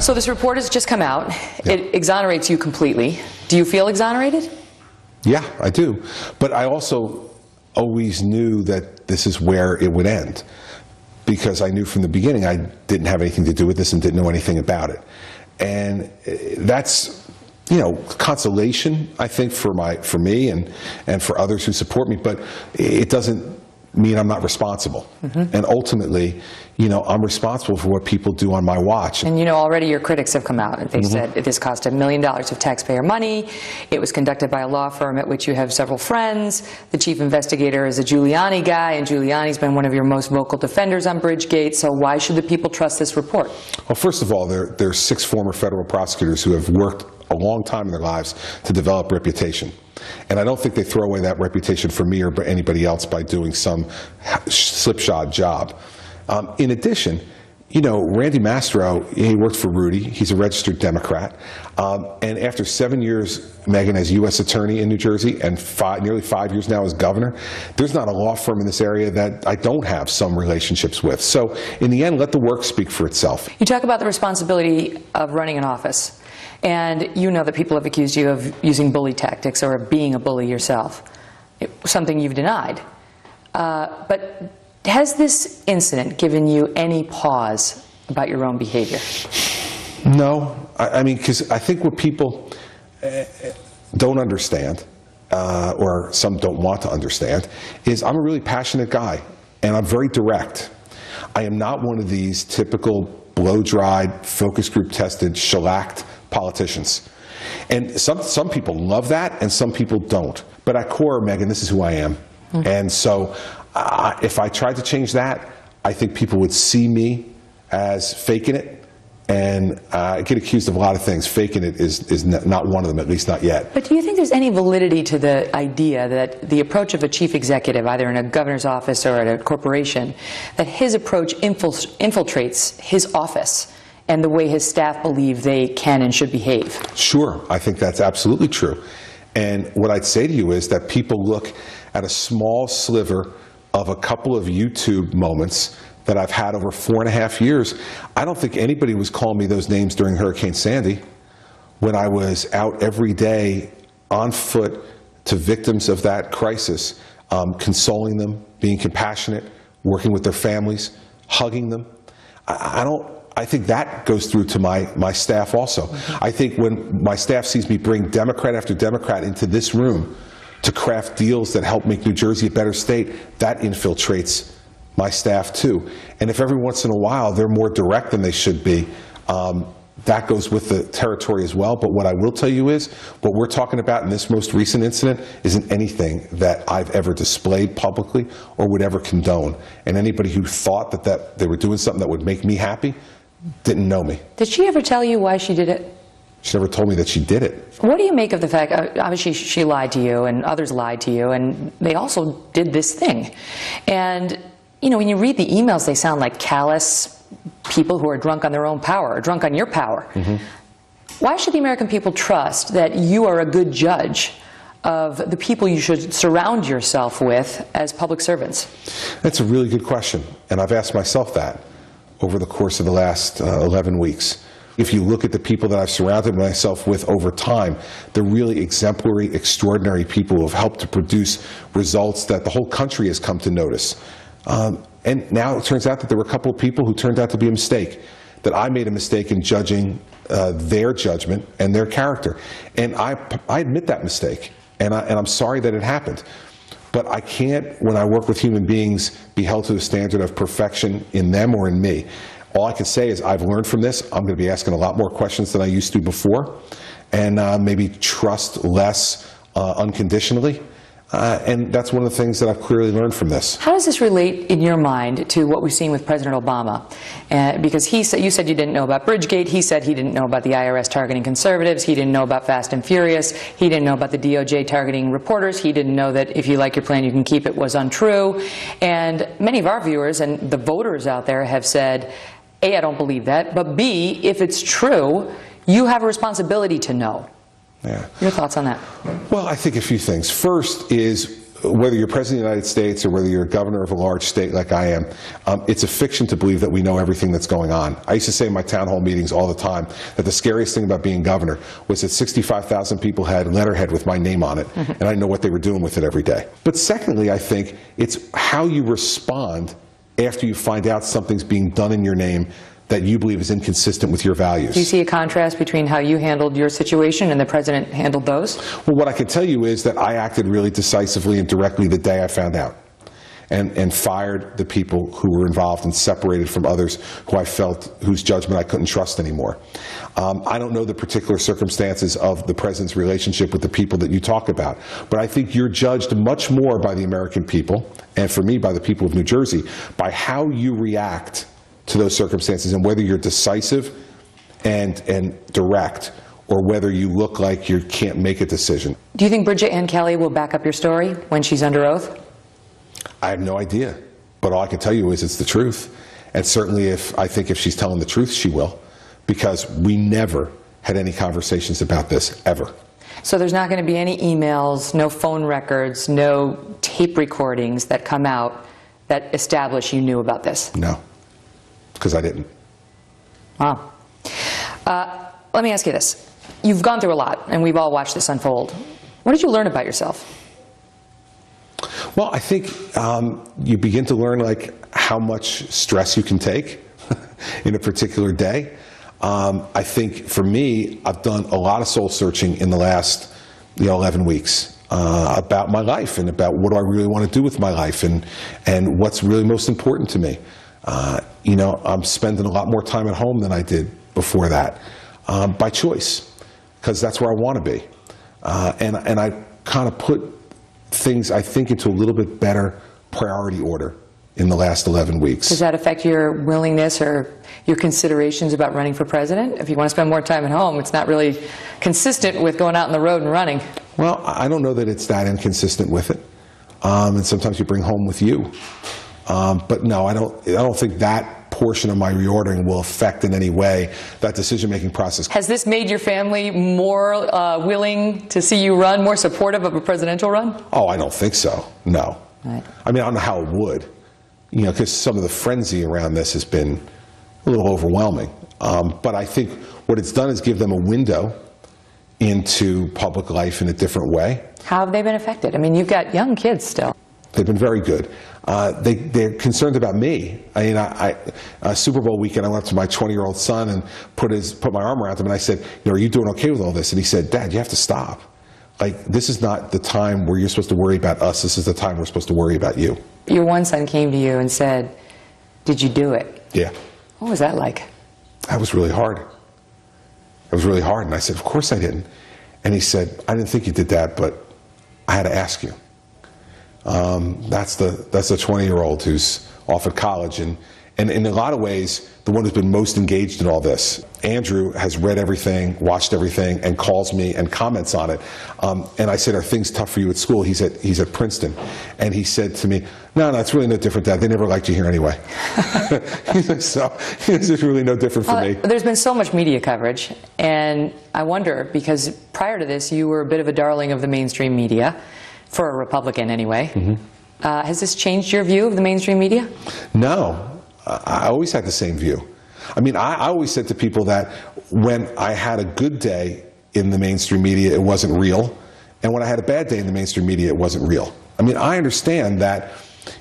So this report has just come out. Yeah. It exonerates you completely. Do you feel exonerated? Yeah, I do. But I also always knew that this is where it would end, because I knew from the beginning I didn't have anything to do with this and didn't know anything about it. And that's, you know, consolation, I think, for me and for others who support me, but it doesn't mean I'm not responsible. Mm-hmm. And ultimately, you know, I'm responsible for what people do on my watch. And you know, already your critics have come out and they've Mm-hmm. said this cost $1 million of taxpayer money. It was conducted by a law firm at which you have several friends. The chief investigator is a Giuliani guy, and Giuliani's been one of your most vocal defenders on Bridgegate. So why should the people trust this report? Well, first of all, there are 6 former federal prosecutors who have worked a long time in their lives to develop reputation. And I don't think they throw away that reputation for me or anybody else by doing some slipshod job. In addition, you know, Randy Mastro, he worked for Rudy. He's a registered Democrat. And after 7 years, Megyn, as U.S. Attorney in New Jersey and nearly 5 years now as governor, there's not a law firm in this area that I don't have some relationships with. So in the end, let the work speak for itself. You talk about the responsibility of running an office. And you know that people have accused you of using bully tactics or of being a bully yourself, something you've denied. But has this incident given you any pause about your own behavior? No. I mean, because I think what people don't understand, or some don't want to understand, is I'm a really passionate guy, and I'm very direct. I am not one of these typical blow-dried, focus group tested, shellacked politicians. And some people love that, and some people don't. But at core, Megyn, this is who I am. Mm-hmm. And so if I tried to change that, I think people would see me as faking it, and I get accused of a lot of things. Faking it is not one of them, at least not yet. But do you think there's any validity to the idea that the approach of a chief executive, either in a governor's office or at a corporation, that his approach infiltrates his office and the way his staff believe they can and should behave? Sure, I think that's absolutely true. And what I'd say to you is that people look at a small sliver of a couple of YouTube moments that I've had over 4.5 years. I don't think anybody was calling me those names during Hurricane Sandy, when I was out every day on foot to victims of that crisis, consoling them, being compassionate, working with their families, hugging them. I think that goes through to my staff also. Mm-hmm. I think when my staff sees me bring Democrat after Democrat into this room to craft deals that help make New Jersey a better state, that infiltrates my staff too. And if every once in a while they're more direct than they should be, that goes with the territory as well. But what I will tell you is, what we're talking about in this most recent incident isn't anything that I've ever displayed publicly or would ever condone. And anybody who thought that they were doing something that would make me happy didn't know me. Did she ever tell you why she did it? She never told me that she did it. What do you make of the fact, obviously she lied to you and others lied to you, and they also did this thing. And, you know, when you read the emails, they sound like callous people who are drunk on their own power, or drunk on your power. Mm-hmm. Why should the American people trust that you are a good judge of the people you should surround yourself with as public servants? That's a really good question, and I've asked myself that over the course of the last 11 weeks. If you look at the people that I've surrounded myself with over time, they're really exemplary, extraordinary people who have helped to produce results that the whole country has come to notice. And now it turns out that there were a couple of people who turned out to be a mistake, that I made a mistake in judging their judgment and their character. And I admit that mistake, and I'm sorry that it happened. But I can't, when I work with human beings, be held to a standard of perfection in them or in me. All I can say is I've learned from this. I'm going to be asking a lot more questions than I used to before, and maybe trust less unconditionally. And that's one of the things that I've clearly learned from this. How does this relate, in your mind, to what we've seen with President Obama? Because you said you didn't know about Bridgegate. He said he didn't know about the IRS targeting conservatives. He didn't know about Fast and Furious. He didn't know about the DOJ targeting reporters. He didn't know that if you like your plan, you can keep it was untrue. And many of our viewers and the voters out there have said, A, I don't believe that, but B, if it's true, you have a responsibility to know. Yeah. Your thoughts on that? Well, I think a few things. First is whether you're president of the United States or whether you're a governor of a large state like I am, it's a fiction to believe that we know everything that's going on. I used to say in my town hall meetings all the time that the scariest thing about being governor was that 65,000 people had letterhead with my name on it, and I know what they were doing with it every day. But secondly, I think it's how you respond after you find out something's being done in your name that you believe is inconsistent with your values. Do you see a contrast between how you handled your situation and the president handled those? Well, what I can tell you is that I acted really decisively and directly the day I found out, and fired the people who were involved and separated from others who I felt, whose judgment I couldn't trust anymore. I don't know the particular circumstances of the president's relationship with the people that you talk about, but I think you're judged much more by the American people, and for me, by the people of New Jersey, by how you react to those circumstances and whether you're decisive and direct, or whether you look like you can't make a decision. Do you think Megyn Kelly will back up your story when she's under oath? I have no idea, but all I can tell you is it's the truth. And certainly I think if she's telling the truth, she will, because we never had any conversations about this, ever. So there's not going to be any emails, no phone records, no tape recordings that come out that establish you knew about this? No. Because I didn't. Wow. Let me ask you this. You've gone through a lot, and we've all watched this unfold. What did you learn about yourself? Well, I think you begin to learn how much stress you can take in a particular day. I think for me, I've done a lot of soul searching in the last 11 weeks about my life and about what do I really want to do with my life and what's really most important to me. I'm spending a lot more time at home than I did before that, by choice, because that's where I want to be. And I kind of put things, I think, into a little bit better priority order in the last 11 weeks. Does that affect your willingness or your considerations about running for president? If you want to spend more time at home, it's not really consistent with going out on the road and running. Well, I don't know that it's that inconsistent with it. And sometimes you bring home with you. But no, I don't think that portion of my reordering will affect in any way that decision-making process. Has this made your family more willing to see you run, more supportive of a presidential run? Oh, I don't think so. No. Right. I mean, I don't know how it would. Because some of the frenzy around this has been a little overwhelming. But I think what it's done is give them a window into public life in a different way. How have they been affected? I mean, you've got young kids still. They've been very good. They're concerned about me. I mean, Super Bowl weekend, I went up to my 20-year-old son and put my arm around him, and I said, are you doing okay with all this? And he said, Dad, you have to stop. This is not the time where you're supposed to worry about us. This is the time we're supposed to worry about you. Your one son came to you and said, did you do it? Yeah. What was that like? That was really hard. It was really hard. And I said, of course I didn't. And he said, I didn't think you did that, but I had to ask you. That's the 20-year-old who's off at college, and in a lot of ways, the one who's been most engaged in all this. Andrew has read everything, watched everything, and calls me and comments on it. And I said, are things tough for you at school? He's at Princeton. And he said to me, no, it's really no different, Dad. They never liked you here anyway. So it's really no different for me. There's been so much media coverage, and I wonder, because prior to this, you were a bit of a darling of the mainstream media, for a Republican anyway. Mm-hmm. Has this changed your view of the mainstream media? No. I always had the same view. I mean, I always said to people that when I had a good day in the mainstream media, it wasn't real. And when I had a bad day in the mainstream media, it wasn't real. I mean, I understand that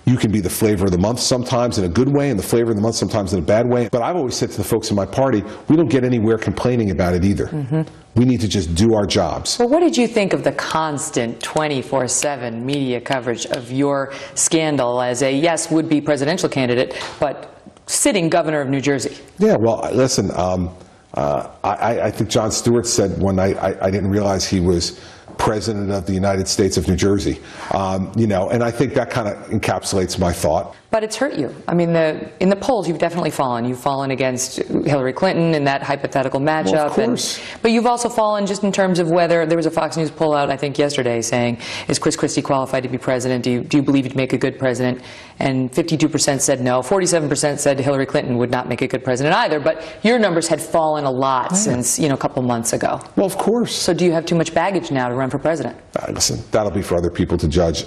you can be the flavor of the month sometimes in a good way and the flavor of the month sometimes in a bad way. But I've always said to the folks in my party, we don't get anywhere complaining about it either. Mm-hmm. We need to just do our jobs. Well, what did you think of the constant 24/7 media coverage of your scandal as a, yes, would-be presidential candidate, but sitting governor of New Jersey? Yeah, well, listen, I think Jon Stewart said one night, I didn't realize he was President of the United States of New Jersey. And I think that kind of encapsulates my thought. But it's hurt you. I mean, in the polls, you've definitely fallen. You've fallen against Hillary Clinton in that hypothetical matchup. Well, of course. But you've also fallen just in terms of whether, there was a Fox News poll out, I think, yesterday saying, is Chris Christie qualified to be president? Do you believe he'd make a good president? And 52% said no. 47% said Hillary Clinton would not make a good president either. But your numbers had fallen a lot since, a couple months ago. Well, of course. So do you have too much baggage now to run for president? Listen, that'll be for other people to judge.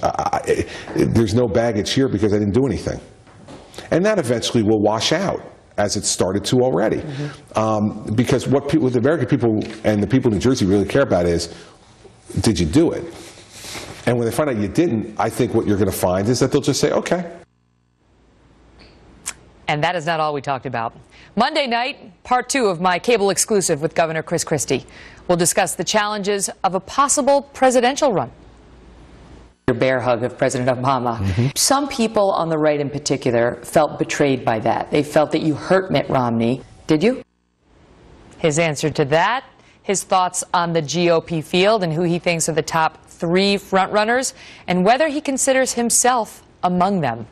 There's no baggage here because I didn't do anything. And that eventually will wash out, as it started to already. Because what the American people and the people in New Jersey really care about is, did you do it? And when they find out you didn't, I think what you're going to find is that they'll just say, okay. And that is not all we talked about. Monday night, part 2 of my cable exclusive with Governor Chris Christie. We'll discuss the challenges of a possible presidential run. Your bear hug of President Obama. Some people on the right in particular felt betrayed by that. They felt that you hurt Mitt Romney. Did you? His answer to that, his thoughts on the GOP field and who he thinks are the top 3 frontrunners, and whether he considers himself among them.